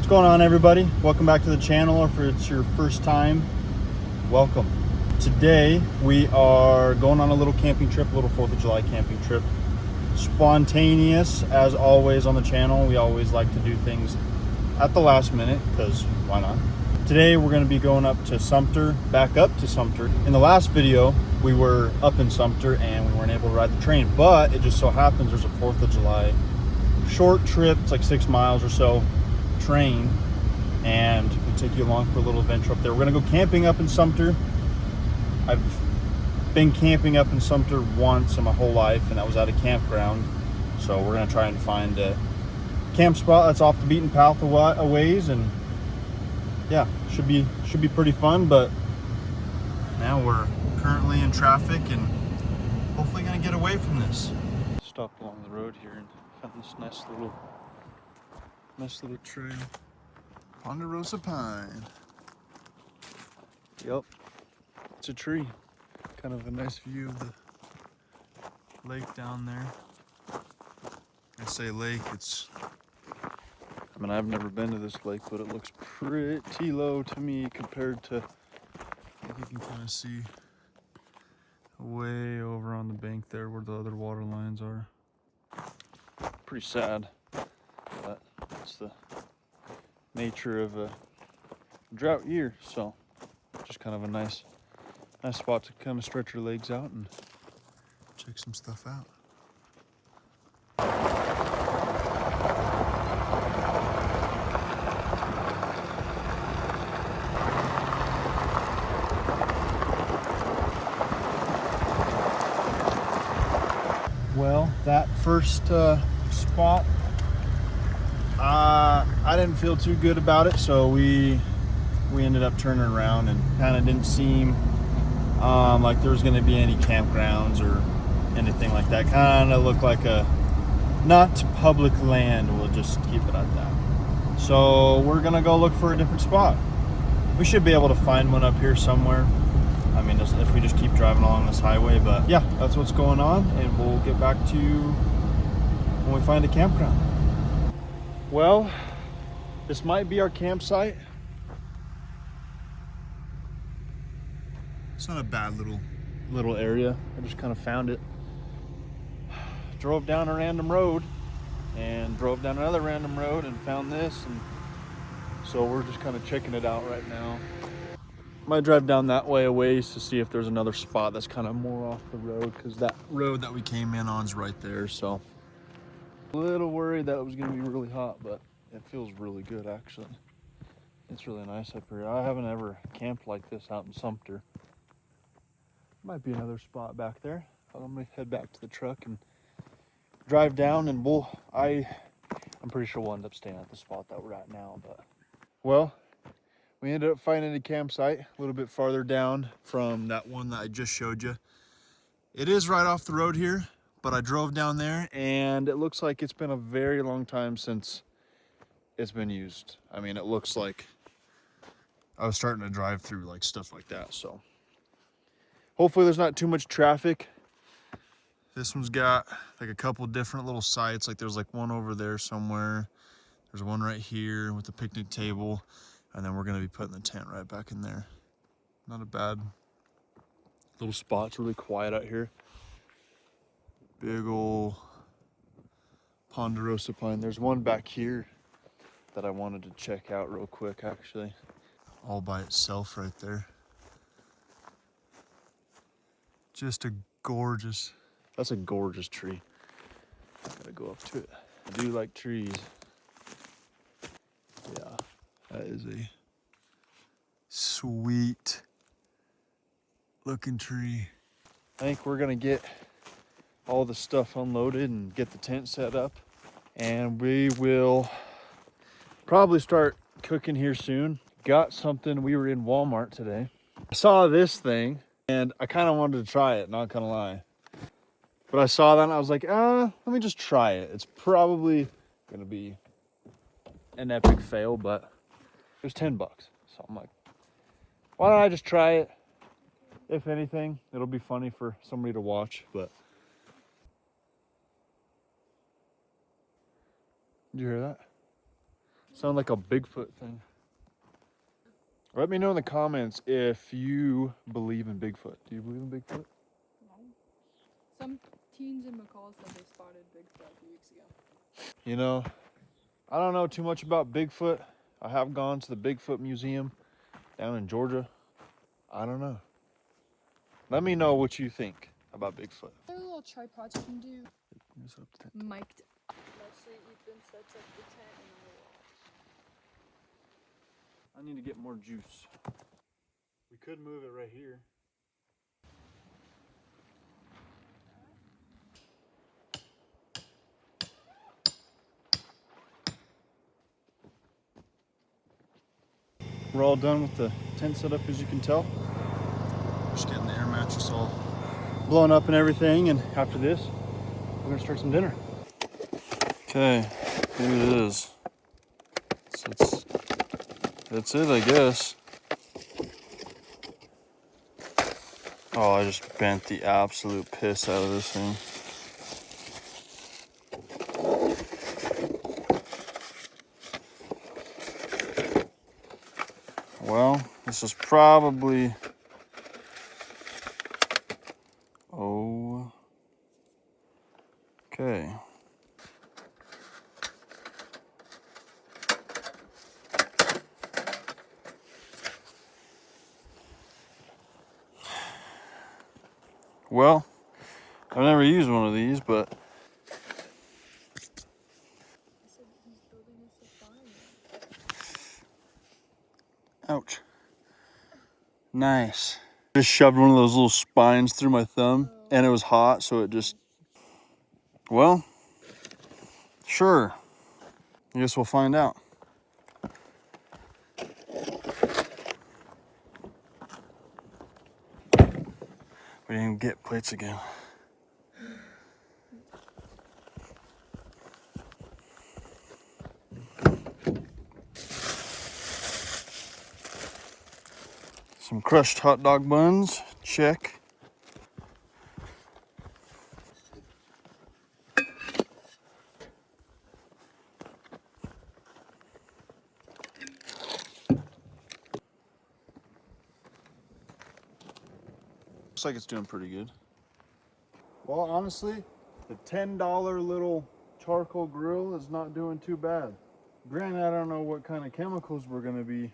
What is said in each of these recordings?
What's going on, everybody? Welcome back to the channel, or if it's your first time, welcome. Today we are going on a little camping trip, a little 4th of July camping trip. Spontaneous as always on the channel. We always like to do things at the last minute because why not? Today we're going to be going up to Sumpter, back up to Sumpter. In the last video we were up in Sumpter and we weren't able to ride the train, but it just so happens there's a 4th of July short trip. It's like 6 miles or so train, and we take you along for a little adventure up there. We're gonna go camping up in Sumpter. I've been camping up in Sumpter once in my whole life, and that was at a campground. So we're gonna try and find a camp spot that's off the beaten path a ways, and yeah, should be pretty fun. But now we're currently in traffic and hopefully gonna get away from this. Stopped along the road here and found this nice little trail. Ponderosa pine. Yep, it's a tree. Kind of a nice view of the lake down there. I say lake, I mean, I've never been to this lake, but it looks pretty low to me compared to, I think you can kind of see way over on the bank there where the other water lines are. Pretty sad, but it's the nature of a drought year, so just kind of a nice spot to kind of stretch your legs out and check some stuff out. Well, that first spot, I didn't feel too good about it, so we ended up turning around, and kind of didn't seem like there was going to be any campgrounds or anything like that. Kind of looked like a not public land. We'll just keep it at that. So we're gonna go look for a different spot. We should be able to find one up here somewhere. I mean, if we just keep driving along this highway. But yeah, that's what's going on, and we'll get back to you when we find a campground. Well, this might be our campsite. It's not a bad little area. I just kind of found it. Drove down a random road and drove down another random road and found this, and so we're just kind of checking it out right now. Might drive down that way a ways to see if there's another spot that's kind of more off the road, because that road that we came in on is right there. So a little worried that it was going to be really hot, but it feels really good actually. It's really nice up here. I haven't ever camped like this out in Sumpter. Might be another spot back there. I'm gonna head back to the truck and drive down, and I'm pretty sure we'll end up staying at the spot that we're at now. But well, we ended up finding a campsite a little bit farther down from that one that I just showed you. It is right off the road here, but I drove down there and it looks like it's been a very long time since it's been used. I mean, it looks like I was starting to drive through like stuff like that. So hopefully there's not too much traffic. This one's got like a couple different little sites. Like there's like one over there somewhere. There's one right here with the picnic table. And then we're gonna be putting the tent right back in there. Not a bad little spot. It's really quiet out here. Big ol' ponderosa pine. There's one back here that I wanted to check out real quick actually. All by itself right there. Just a gorgeous, that's a gorgeous tree. I gotta go up to it. I do like trees. Yeah, that is a sweet looking tree. I think we're gonna get all the stuff unloaded and get the tent set up, and we will probably start cooking here soon. Got something. We were in Walmart today. I saw this thing and I kind of wanted to try it, not gonna lie. But I saw that and I was like, let me just try it. It's probably gonna be an epic fail, but it was $10. So I'm like, why don't I just try it? If anything, it'll be funny for somebody to watch. But did you hear that? Sound like a Bigfoot thing. Let me know in the comments if you believe in Bigfoot. Do you believe in Bigfoot? No. Some teens in McCall said they spotted Bigfoot a few weeks ago. You know, I don't know too much about Bigfoot. I have gone to the Bigfoot Museum down in Georgia. I don't know. Let me know what you think about Bigfoot. There are little tripods you can do. Mic'd. Mostly Ethan sets up the tent and I need to get more juice. We could move it right here. We're all done with the tent setup, as you can tell. Just getting the air mattress all blown up and everything, and after this, we're gonna start some dinner. Okay, here it is. So that's it, I guess. Oh, I just bent the absolute piss out of this thing. Well, this is probably, okay. Well, I've never used one of these, but I said he's building us a fire. ouch. Nice. Just shoved one of those little spines through my thumb, and it was hot, so it just, well, sure. I guess we'll find out. We didn't even get plates again. Some crushed hot dog buns, check. Looks like it's doing pretty good. Well, honestly, the $10 little charcoal grill is not doing too bad. Granted, I don't know what kind of chemicals we're gonna be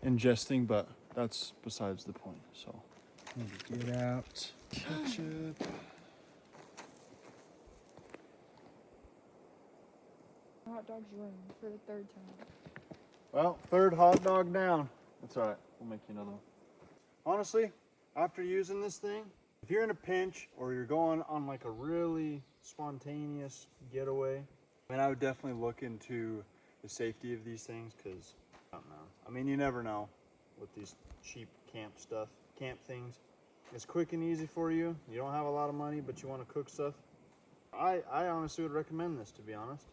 ingesting, but that's besides the point. So, I'm gonna get out ketchup. Hot dogs ruined for the third time. Well, third hot dog down. That's all right. We'll make you another one. Honestly, after using this thing, if you're in a pinch or you're going on like a really spontaneous getaway, I mean, I would definitely look into the safety of these things, because I don't know. I mean, you never know with these cheap camp things. It's quick and easy for you. You don't have a lot of money, but you want to cook stuff. I honestly would recommend this, to be honest.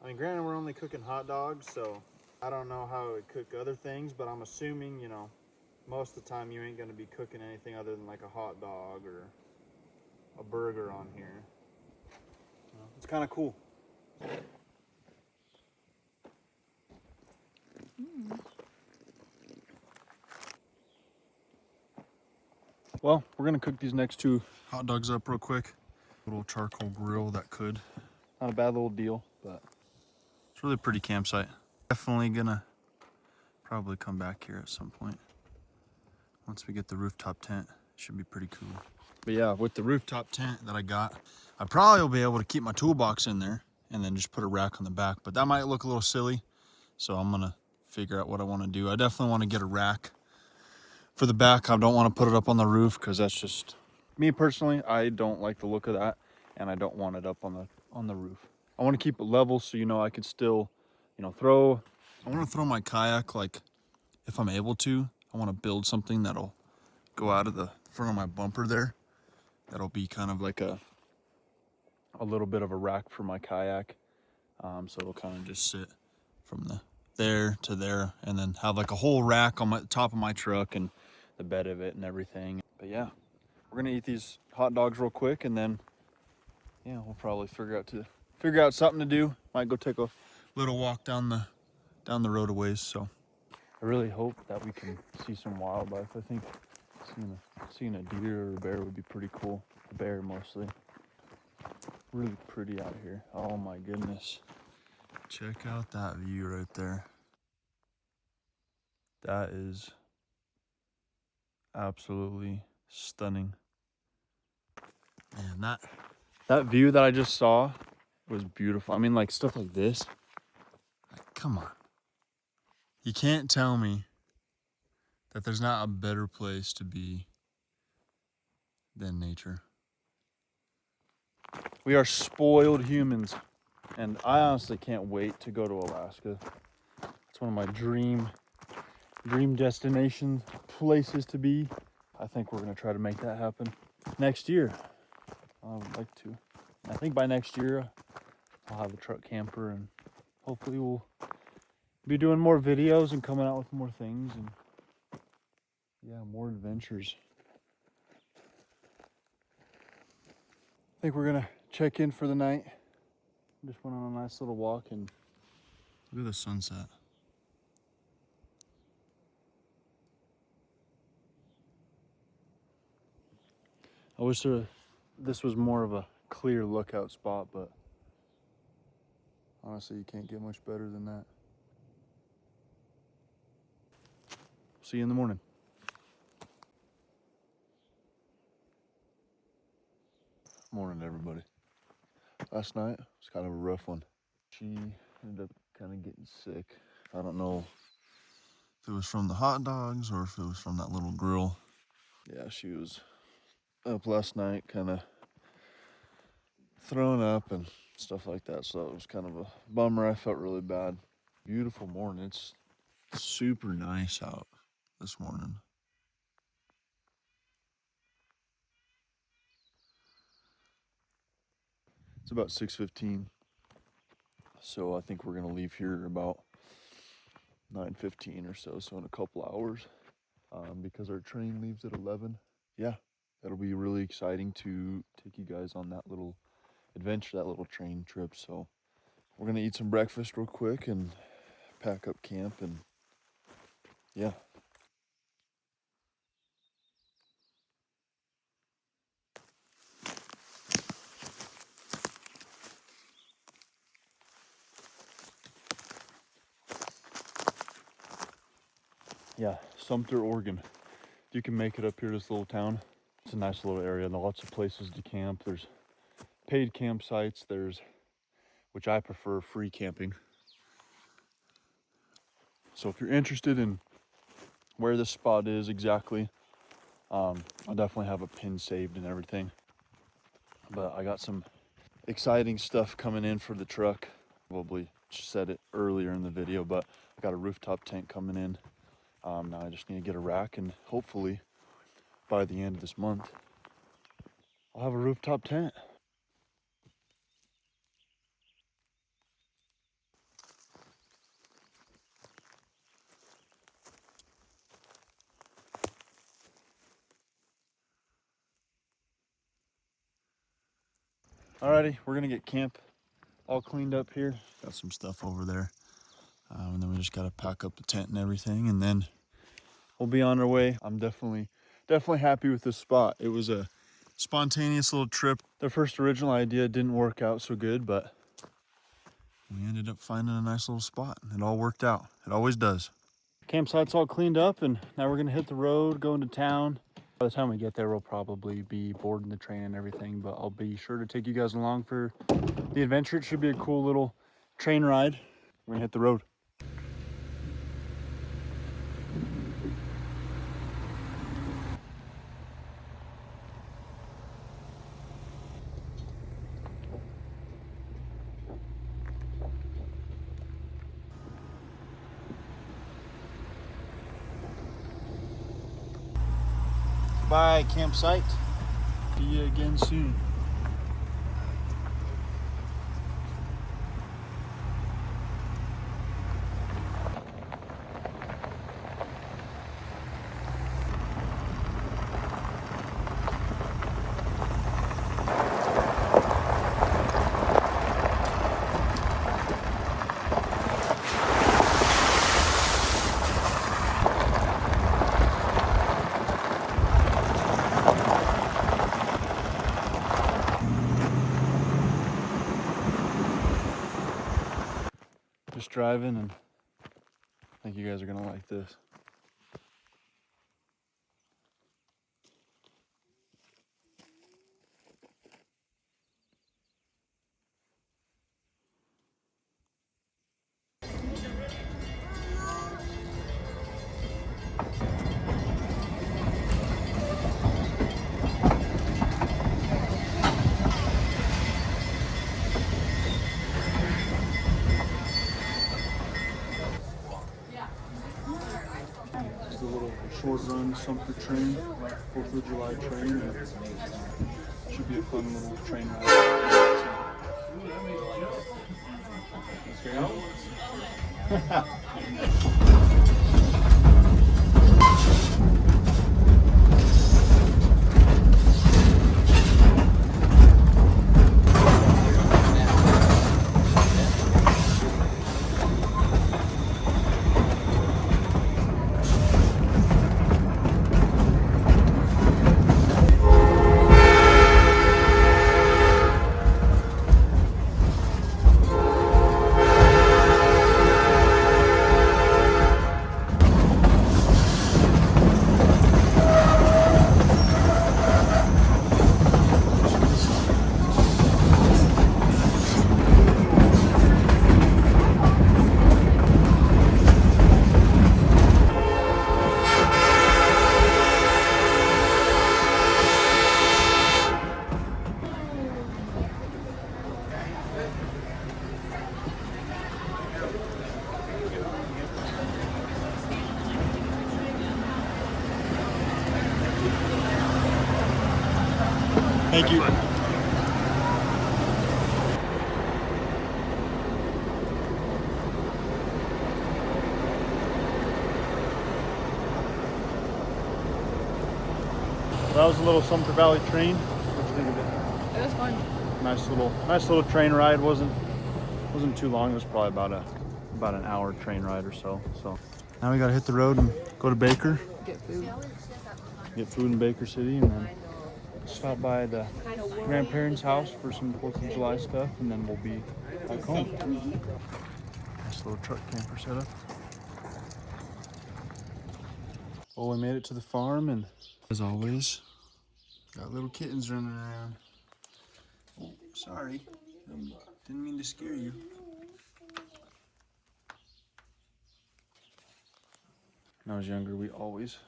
I mean, granted, we're only cooking hot dogs, so I don't know how it would cook other things, but I'm assuming, you know, most of the time you ain't going to be cooking anything other than like a hot dog or a burger on here. You know, it's kind of cool. Well, we're going to cook these next two hot dogs up real quick. Little charcoal grill that could. Not a bad little deal, but it's really a pretty campsite. Definitely going to probably come back here at some point. Once we get the rooftop tent, it should be pretty cool. But yeah, with the rooftop tent that I got, I probably will be able to keep my toolbox in there and then just put a rack on the back. But that might look a little silly, so I'm gonna figure out what I want to do. I definitely want to get a rack for the back. I don't want to put it up on the roof because that's just me personally. I don't like the look of that, and I don't want it up on the roof. I want to keep it level so I could still, throw. I want to throw my kayak, like, if I'm able to. I want to build something that'll go out of the front of my bumper there. That'll be kind of like a little bit of a rack for my kayak. So it'll kind of just sit from there to there, and then have like a whole rack on my top of my truck and the bed of it and everything. But yeah, we're gonna eat these hot dogs real quick, and then yeah, we'll probably figure out something to do. Might go take a little walk down the down the road a ways, so I really hope that we can see some wildlife. I think seeing a deer or a bear would be pretty cool. A bear mostly. Really pretty out here. Oh my goodness. Check out that view right there. That is absolutely stunning. Man, that view that I just saw was beautiful. I mean, like stuff like this. Like, come on. You can't tell me that there's not a better place to be than nature. We are spoiled humans, and I honestly can't wait to go to Alaska. It's one of my dream destination places to be. I think we're gonna try to make that happen next year. I would like to. I think by next year I'll have a truck camper, and hopefully we'll be doing more videos and coming out with more things, and yeah, more adventures. I think we're gonna check in for the night. Just went on a nice little walk, and look at the sunset. I wish this was more of a clear lookout spot, but honestly, you can't get much better than that. See you in the morning. Morning, everybody. Last night was kind of a rough one. She ended up kind of getting sick. I don't know if it was from the hot dogs or if it was from that little grill. Yeah, she was up last night, kind of throwing up and stuff like that. So it was kind of a bummer. I felt really bad. Beautiful morning. It's super nice out this morning. It's about 6:15. So I think we're gonna leave here about 9:15 or so. So in a couple hours, because our train leaves at 11. Yeah, that'll be really exciting to take you guys on that little adventure, that little train trip. So we're gonna eat some breakfast real quick and pack up camp, and yeah. Yeah, Sumpter, Oregon. You can make it up here to this little town. It's a nice little area. There's lots of places to camp. There's paid campsites. There's, which I prefer, free camping. So if you're interested in where this spot is exactly, I'll definitely have a pin saved and everything. But I got some exciting stuff coming in for the truck. Probably said it earlier in the video, but I got a rooftop tent coming in. Now I just need to get a rack, and hopefully by the end of this month, I'll have a rooftop tent. Alrighty, we're gonna get camp all cleaned up here. Got some stuff over there. And then we just gotta pack up the tent and everything, and then we'll be on our way. I'm definitely happy with this spot. It was a spontaneous little trip. The first original idea didn't work out so good, but we ended up finding a nice little spot. It all worked out. It always does. Campsite's all cleaned up, and now we're gonna hit the road, go into town. By the time we get there, we'll probably be boarding the train and everything, but I'll be sure to take you guys along for the adventure. It should be a cool little train ride. We're gonna hit the road. Bye, campsite. See you again soon. driving, and I think you guys are gonna like this. It's a little short run Sumpter train, 4th of July train. And should be a fun little train ride. Let's go. Thank you. That was a little Sumpter Valley train. What do you think of it? It was fun. Nice little train ride. Wasn't too long. It was probably about an hour train ride or so. So now we gotta hit the road and go to Baker. Get food. Get food in Baker City, and then stop by the grandparents' house for some 4th of July stuff, and then we'll be back home. Nice little truck camper setup. Well, we made it to the farm, and as always, got little kittens running around. Oh, sorry. Didn't mean to scare you. When I was younger, we always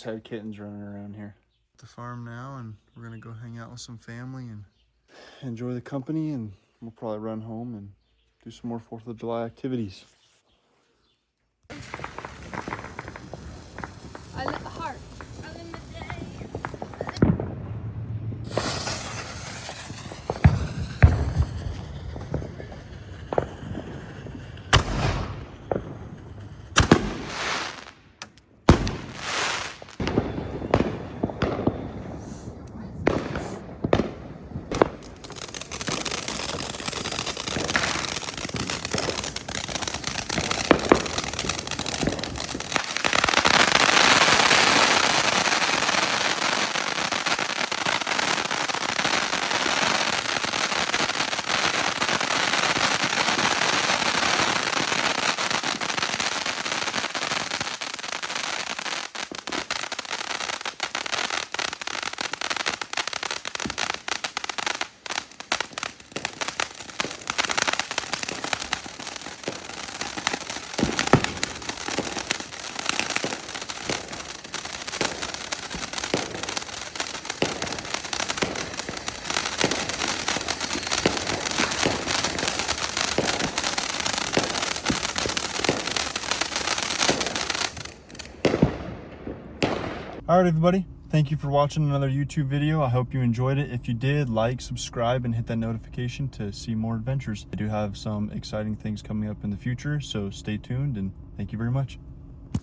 had kittens running around here. At the farm now, and we're gonna go hang out with some family and enjoy the company, and we'll probably run home and do some more 4th of July activities. I lit the heart. All right, everybody. Thank you for watching another YouTube video. I hope you enjoyed it. If you did, like, subscribe, and hit that notification to see more adventures. I do have some exciting things coming up in the future, so stay tuned, and thank you very much.